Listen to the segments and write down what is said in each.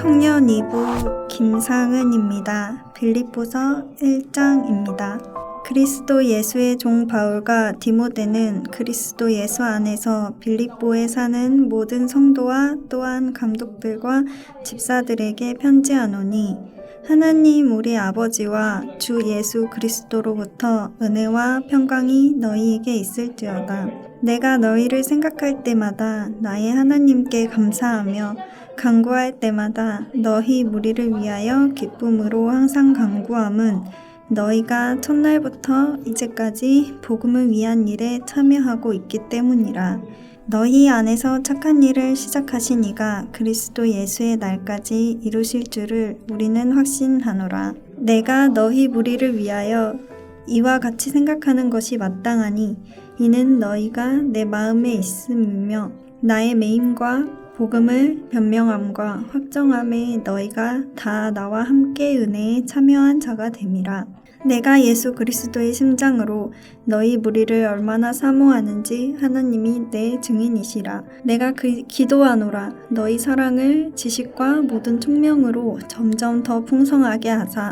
청년 2부 김상은입니다. 빌립보서 1장입니다. 그리스도 예수의 종 바울과 디모데는 그리스도 예수 안에서 빌립보에 사는 모든 성도와 또한 감독들과 집사들에게 편지하노니 하나님 우리 아버지와 주 예수 그리스도로부터 은혜와 평강이 너희에게 있을지어다. 내가 너희를 생각할 때마다 나의 하나님께 감사하며 간구할 때마다 너희 무리를 위하여 기쁨으로 항상 간구함은 너희가 첫날부터 이제까지 복음을 위한 일에 참여하고 있기 때문이라. 너희 안에서 착한 일을 시작하신 이가 그리스도 예수의 날까지 이루실 줄을 우리는 확신하노라. 내가 너희 무리를 위하여 이와 같이 생각하는 것이 마땅하니 이는 너희가 내 마음에 있음이며 나의 매임과 복음을 변명함과 확정함에 너희가 다 나와 함께 은혜에 참여한 자가 됨이라. 내가 예수 그리스도의 심장으로 너희 무리를 얼마나 사모하는지 하나님이 내 증인이시라. 내가 기도하노라. 너희 사랑을 지식과 모든 총명으로 점점 더 풍성하게 하사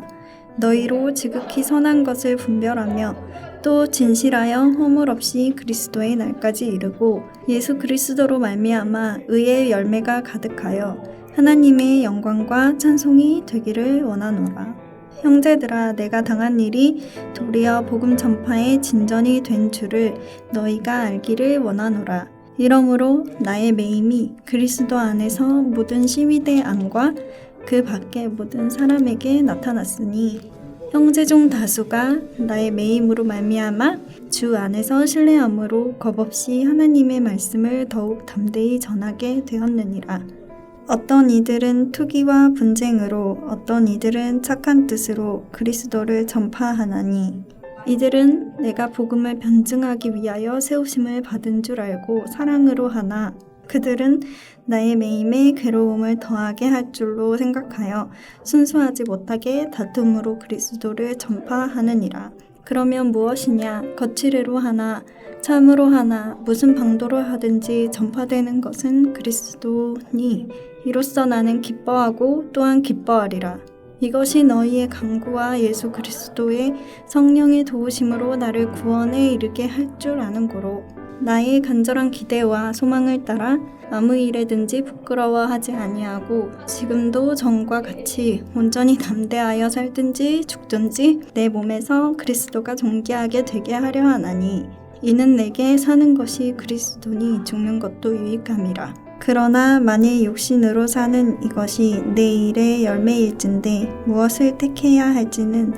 너희로 지극히 선한 것을 분별하며 또 진실하여 허물 없이 그리스도의 날까지 이르고 예수 그리스도로 말미암아 의의 열매가 가득하여 하나님의 영광과 찬송이 되기를 원하노라. 형제들아, 내가 당한 일이 도리어 복음 전파의 진전이 된 줄을 너희가 알기를 원하노라. 이러므로 나의 매임이 그리스도 안에서 모든 시위대 안과 그 밖의 모든 사람에게 나타났으니 형제 중 다수가 나의 매임으로 말미암아 주 안에서 신뢰함으로 겁없이 하나님의 말씀을 더욱 담대히 전하게 되었느니라. 어떤 이들은 투기와 분쟁으로 어떤 이들은 착한 뜻으로 그리스도를 전파하나니 이들은 내가 복음을 변증하기 위하여 세우심을 받은 줄 알고 사랑으로 하나 그들은 나의 매임에 괴로움을 더하게 할 줄로 생각하여 순수하지 못하게 다툼으로 그리스도를 전파하느니라. 그러면 무엇이냐? 거칠애로 하나 참으로 하나 무슨 방도로 하든지 전파되는 것은 그리스도니 이로써 나는 기뻐하고 또한 기뻐하리라. 이것이 너희의 간구와 예수 그리스도의 성령의 도우심으로 나를 구원에 이르게 할 줄 아는 고로 나의 간절한 기대와 소망을 따라 아무 일에든지 부끄러워하지 아니하고 지금도 전과 같이 온전히 담대하여 살든지 죽든지 내 몸에서 그리스도가 존귀하게 되게 하려 하나니 이는 내게 사는 것이 그리스도니 죽는 것도 유익함이라. 그러나 만일 육신으로 사는 이것이 내 일의 열매일진데 무엇을 택해야 할지는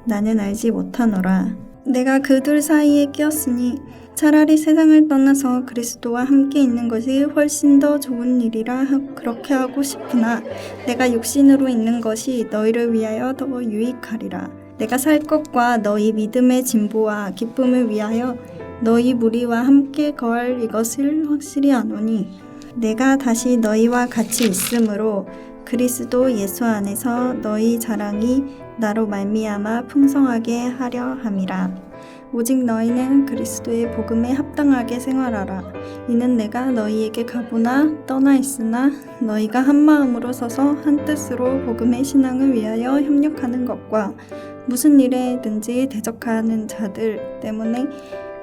나는 알지 못하노라. 내가 그 둘 사이에 끼었으니 차라리 세상을 떠나서 그리스도와 함께 있는 것이 훨씬 더 좋은 일이라 그렇게 하고 싶으나 내가 육신으로 있는 것이 너희를 위하여 더 유익하리라. 내가 살 것과 너희 믿음의 진보와 기쁨을 위하여 너희 무리와 함께 거할 이것을 확실히 아노니 내가 다시 너희와 같이 있으므로 그리스도 예수 안에서 너희 자랑이 나로 말미암아 풍성하게 하려 함이라. 오직 너희는 그리스도의 복음에 합당하게 생활하라. 이는 내가 너희에게 가보나 떠나 있으나 너희가 한 마음으로 서서 한 뜻으로 복음의 신앙을 위하여 협력하는 것과 무슨 일에든지 대적하는 자들 때문에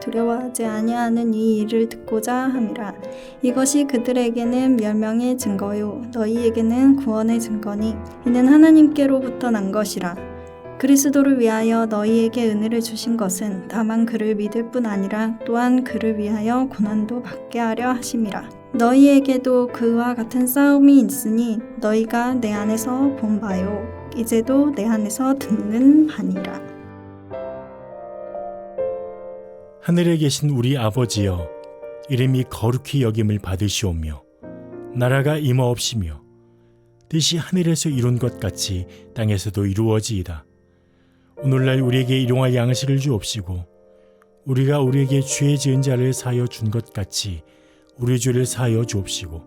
두려워하지 아니하는 이 일을 듣고자 함이라. 이것이 그들에게는 멸망의 증거요 너희에게는 구원의 증거니 이는 하나님께로부터 난 것이라. 그리스도를 위하여 너희에게 은혜를 주신 것은 다만 그를 믿을 뿐 아니라 또한 그를 위하여 고난도 받게 하려 하심이라. 너희에게도 그와 같은 싸움이 있으니 너희가 내 안에서 본 바요 이제도 내 안에서 듣는 바니라. 하늘에 계신 우리 아버지여, 이름이 거룩히 여김을 받으시오며 나라가 임하옵시며 뜻이 하늘에서 이룬 것 같이 땅에서도 이루어지이다. 오늘날 우리에게 일용할 양식을 주옵시고 우리가 우리에게 죄 지은 자를 사하여 준 것 같이 우리 죄를 사하여 주옵시고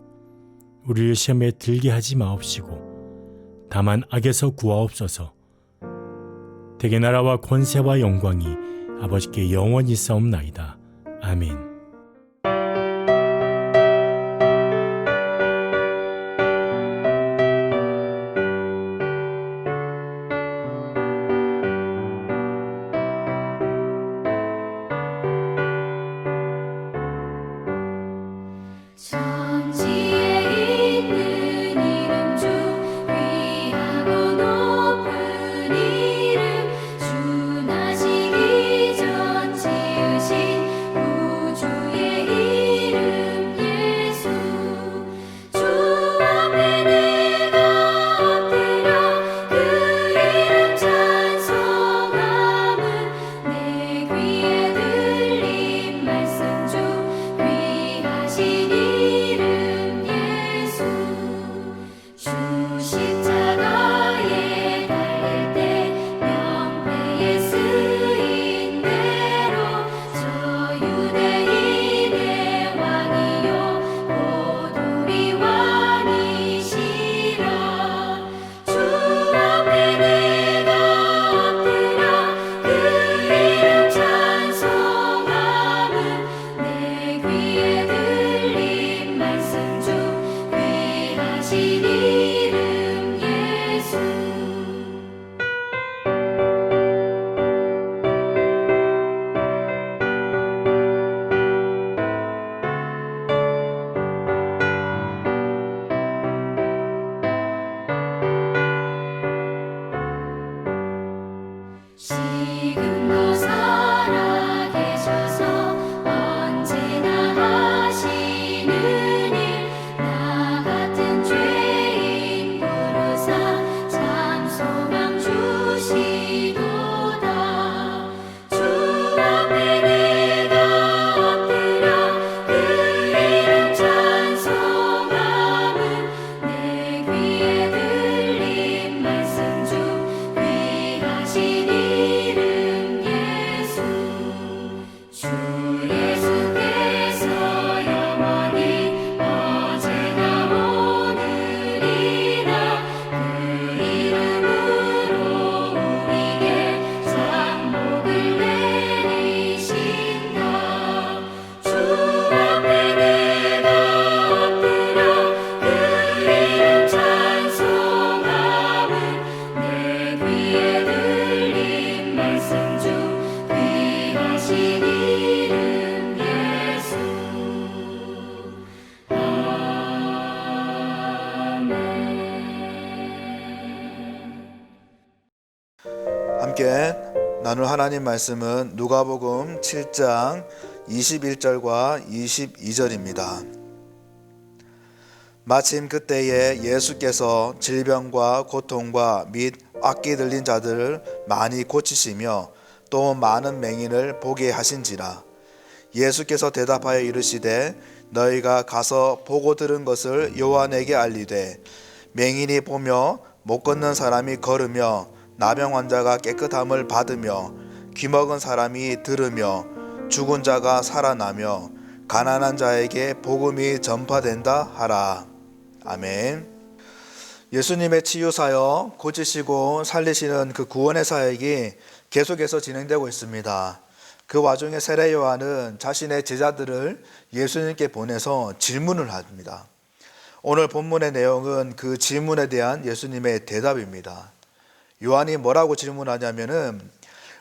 우리를 시험에 들게 하지 마옵시고 다만 악에서 구하옵소서. 대개 나라와 권세와 영광이 아버지께 영원히 싸움나이다. 아멘. 함께 나눌 하나님 말씀은 누가복음 7장 21절과 22절입니다. 마침 그때에 예수께서 질병과 고통과 및 악기 들린 자들을 많이 고치시며 또 많은 맹인을 보게 하신지라. 예수께서 대답하여 이르시되 너희가 가서 보고 들은 것을 요한에게 알리되 맹인이 보며 못 걷는 사람이 걸으며 나병 환자가 깨끗함을 받으며 귀먹은 사람이 들으며 죽은 자가 살아나며 가난한 자에게 복음이 전파된다 하라. 아멘. 예수님의 치유 사역, 고치시고 살리시는 그 구원의 사역이 계속해서 진행되고 있습니다. 그 와중에 세례 요한은 자신의 제자들을 예수님께 보내서 질문을 합니다. 오늘 본문의 내용은 그 질문에 대한 예수님의 대답입니다. 요한이 뭐라고 질문하냐면은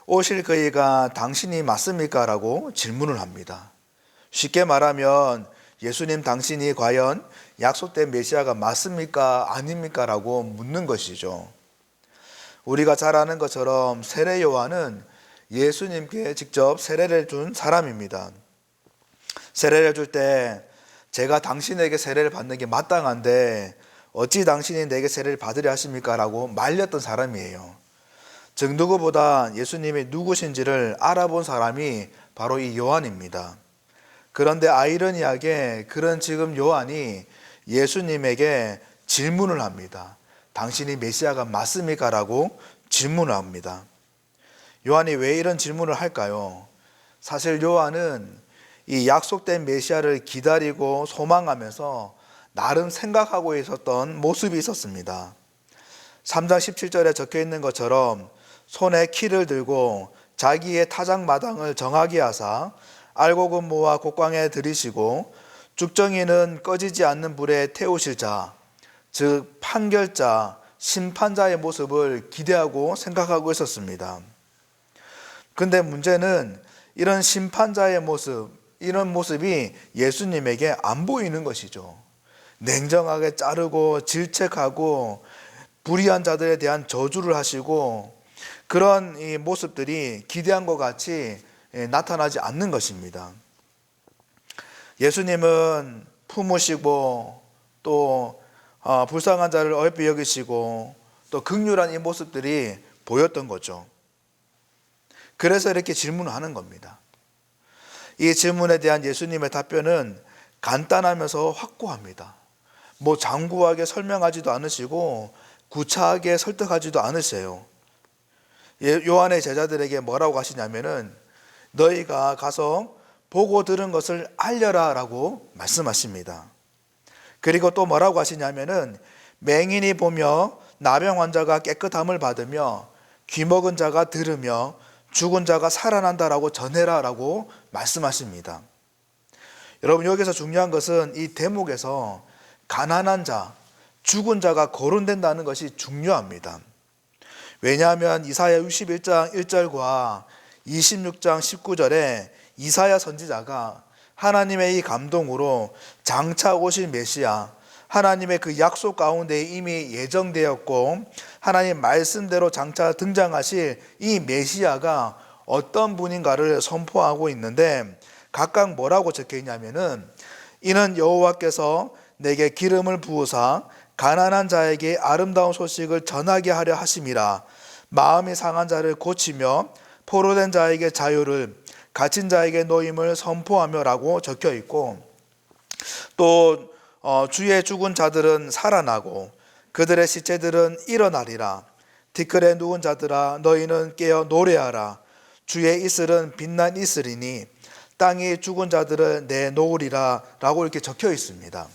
오실 그이가 당신이 맞습니까? 라고 질문을 합니다. 쉽게 말하면 예수님 당신이 과연 약속된 메시아가 맞습니까? 아닙니까? 라고 묻는 것이죠. 우리가 잘 아는 것처럼 세례 요한은 예수님께 직접 세례를 준 사람입니다. 세례를 줄 때 제가 당신에게 세례를 받는 게 마땅한데 어찌 당신이 내게 세례를 받으려 하십니까? 라고 말렸던 사람이에요. 즉 누구보다 예수님이 누구신지를 알아본 사람이 바로 이 요한입니다. 그런데 아이러니하게 그런 지금 요한이 예수님에게 질문을 합니다. 당신이 메시아가 맞습니까? 라고 질문을 합니다. 요한이 왜 이런 질문을 할까요? 사실 요한은 이 약속된 메시아를 기다리고 소망하면서 나름 생각하고 있었던 모습이 있었습니다. 3장 17절에 적혀 있는 것처럼 손에 키를 들고 자기의 타작마당을 정하게 하사 알곡은 모아 곡광에 들이시고 죽정이는 꺼지지 않는 불에 태우실 자, 즉 판결자, 심판자의 모습을 기대하고 생각하고 있었습니다. 근데 문제는 이런 심판자의 모습, 이런 모습이 예수님에게 안 보이는 것이죠. 냉정하게 자르고 질책하고 불의한 자들에 대한 저주를 하시고 그런 이 모습들이 기대한 것 같이 나타나지 않는 것입니다. 예수님은 품으시고 또 불쌍한 자를 어여삐 여기시고 또 긍휼한 이 모습들이 보였던 거죠. 그래서 이렇게 질문을 하는 겁니다. 이 질문에 대한 예수님의 답변은 간단하면서 확고합니다. 뭐 장구하게 설명하지도 않으시고 구차하게 설득하지도 않으세요. 요한의 제자들에게 뭐라고 하시냐면은 너희가 가서 보고 들은 것을 알려라 라고 말씀하십니다. 그리고 또 뭐라고 하시냐면은 맹인이 보며 나병 환자가 깨끗함을 받으며 귀먹은 자가 들으며 죽은 자가 살아난다라고 전해라 라고 말씀하십니다. 여러분 여기서 중요한 것은 이 대목에서 가난한 자, 죽은 자가 거론된다는 것이 중요합니다. 왜냐하면 이사야 61장 1절과 26장 19절에 이사야 선지자가 하나님의 이 감동으로 장차 오실 메시아, 하나님의 그 약속 가운데 이미 예정되었고 하나님 말씀대로 장차 등장하실 이 메시아가 어떤 분인가를 선포하고 있는데 각각 뭐라고 적혀 있냐면은 이는 여호와께서 내게 기름을 부으사 가난한 자에게 아름다운 소식을 전하게 하려 하심이라. 마음이 상한 자를 고치며 포로된 자에게 자유를, 갇힌 자에게 노임을 선포하며 라고 적혀 있고 또 주의 죽은 자들은 살아나고 그들의 시체들은 일어나리라. 티끌에 누운 자들아 너희는 깨어 노래하라. 주의 이슬은 빛난 이슬이니 땅이 죽은 자들을 내놓으리라 라고 이렇게 적혀 있습니다.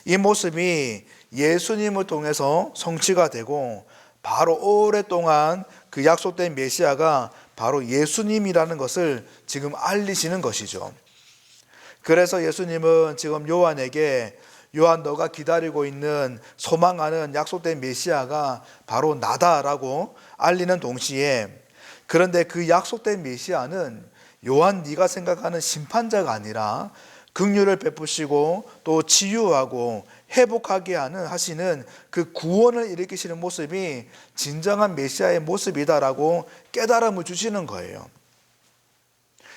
이 모습이 예수님을 통해서 성취가 되고 바로 오랫동안 그 약속된 메시아가 바로 예수님이라는 것을 지금 알리시는 것이죠. 그래서 예수님은 지금 요한에게 요한 너가 기다리고 있는 소망하는 약속된 메시아가 바로 나다라고 알리는 동시에 그런데 그 약속된 메시아는 요한 네가 생각하는 심판자가 아니라 긍휼을 베푸시고 또 치유하고 회복하게 하시는 그 구원을 일으키시는 모습이 진정한 메시아의 모습이다라고 깨달음을 주시는 거예요.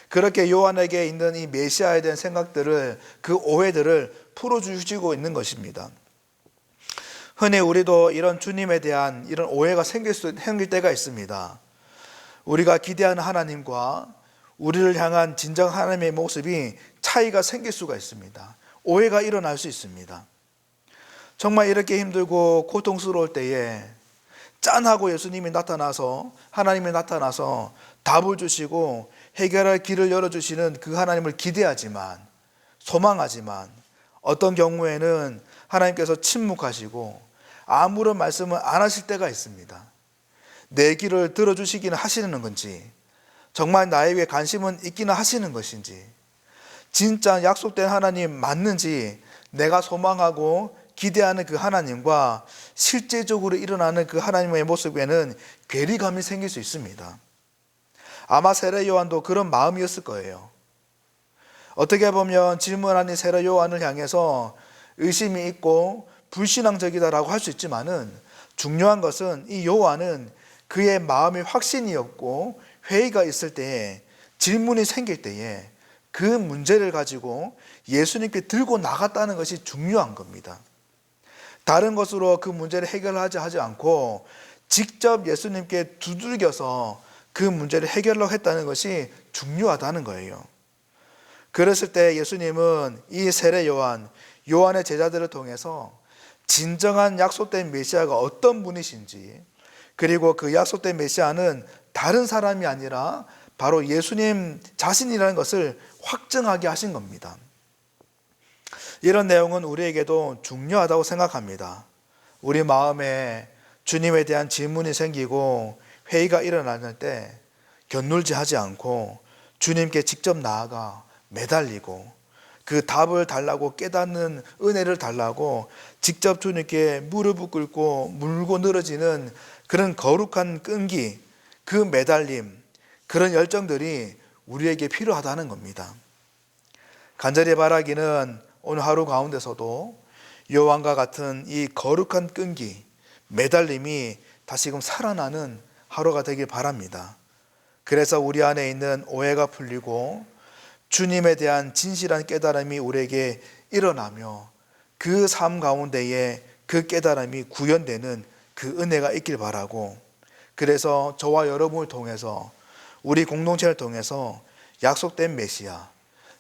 그렇게 요한에게 있는 이 메시아에 대한 생각들을, 그 오해들을 풀어주시고 있는 것입니다. 흔히 우리도 이런 주님에 대한 이런 오해가 생길 때가 있습니다. 우리가 기대하는 하나님과 우리를 향한 진정 하나님의 모습이 차이가 생길 수가 있습니다. 오해가 일어날 수 있습니다. 정말 이렇게 힘들고 고통스러울 때에 짠하고 예수님이 나타나서, 하나님이 나타나서 답을 주시고 해결할 길을 열어주시는 그 하나님을 기대하지만, 소망하지만 어떤 경우에는 하나님께서 침묵하시고 아무런 말씀을 안 하실 때가 있습니다. 내 길을 들어주시기는 하시는 건지, 정말 나에게 관심은 있기는 하시는 것인지, 진짜 약속된 하나님 맞는지, 내가 소망하고 기대하는 그 하나님과 실제적으로 일어나는 그 하나님의 모습에는 괴리감이 생길 수 있습니다. 아마 세례 요한도 그런 마음이었을 거예요. 어떻게 보면 질문하는 세례 요한을 향해서 의심이 있고 불신앙적이다라고 할 수 있지만은, 중요한 것은 이 요한은 그의 마음의 확신이었고 회의가 있을 때에, 질문이 생길 때에 그 문제를 가지고 예수님께 들고 나갔다는 것이 중요한 겁니다. 다른 것으로 그 문제를 해결하지 않고 직접 예수님께 두들겨서 그 문제를 해결하려고 했다는 것이 중요하다는 거예요. 그랬을 때 예수님은 이 세례 요한의 제자들을 통해서 진정한 약속된 메시아가 어떤 분이신지, 그리고 그 약속된 메시아는 다른 사람이 아니라 바로 예수님 자신이라는 것을 확증하게 하신 겁니다. 이런 내용은 우리에게도 중요하다고 생각합니다. 우리 마음에 주님에 대한 질문이 생기고 회의가 일어날 때 견놀지 하지 않고 주님께 직접 나아가 매달리고 그 답을 달라고, 깨닫는 은혜를 달라고 직접 주님께 무릎을 꿇고 물고 늘어지는 그런 거룩한 끈기, 그 매달림, 그런 열정들이 우리에게 필요하다는 겁니다. 간절히 바라기는 오늘 하루 가운데서도 요한과 같은 이 거룩한 끈기, 매달림이 다시금 살아나는 하루가 되길 바랍니다. 그래서 우리 안에 있는 오해가 풀리고 주님에 대한 진실한 깨달음이 우리에게 일어나며 그 삶 가운데에 그 깨달음이 구현되는 그 은혜가 있길 바라고, 그래서 저와 여러분을 통해서, 우리 공동체를 통해서 약속된 메시아,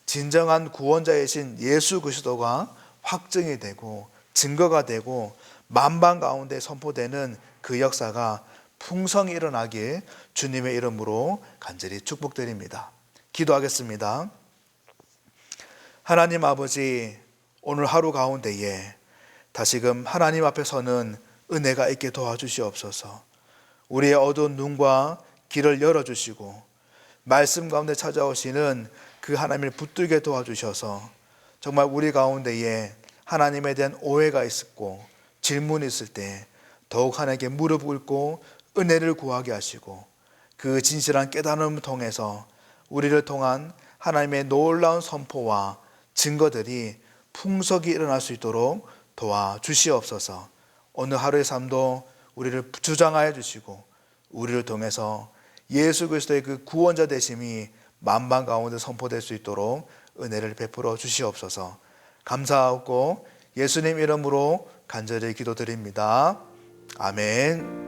진정한 구원자이신 예수 그리스도가 확증이 되고 증거가 되고 만방 가운데 선포되는 그 역사가 풍성히 일어나길 주님의 이름으로 간절히 축복드립니다. 기도하겠습니다. 하나님 아버지, 오늘 하루 가운데에 다시금 하나님 앞에 서는 은혜가 있게 도와주시옵소서. 우리의 어두운 눈과 길을 열어주시고 말씀 가운데 찾아오시는 그 하나님을 붙들게 도와주셔서 정말 우리 가운데에 하나님에 대한 오해가 있었고 질문이 있을 때 더욱 하나님께 무릎 꿇고 은혜를 구하게 하시고 그 진실한 깨달음을 통해서 우리를 통한 하나님의 놀라운 선포와 증거들이 풍성히 일어날 수 있도록 도와주시옵소서. 오늘 하루의 삶도 우리를 주장하여 주시고 우리를 통해서 예수 그리스도의 그 구원자 되심이 만방 가운데 선포될 수 있도록 은혜를 베풀어 주시옵소서. 감사하고 예수님 이름으로 간절히 기도드립니다. 아멘.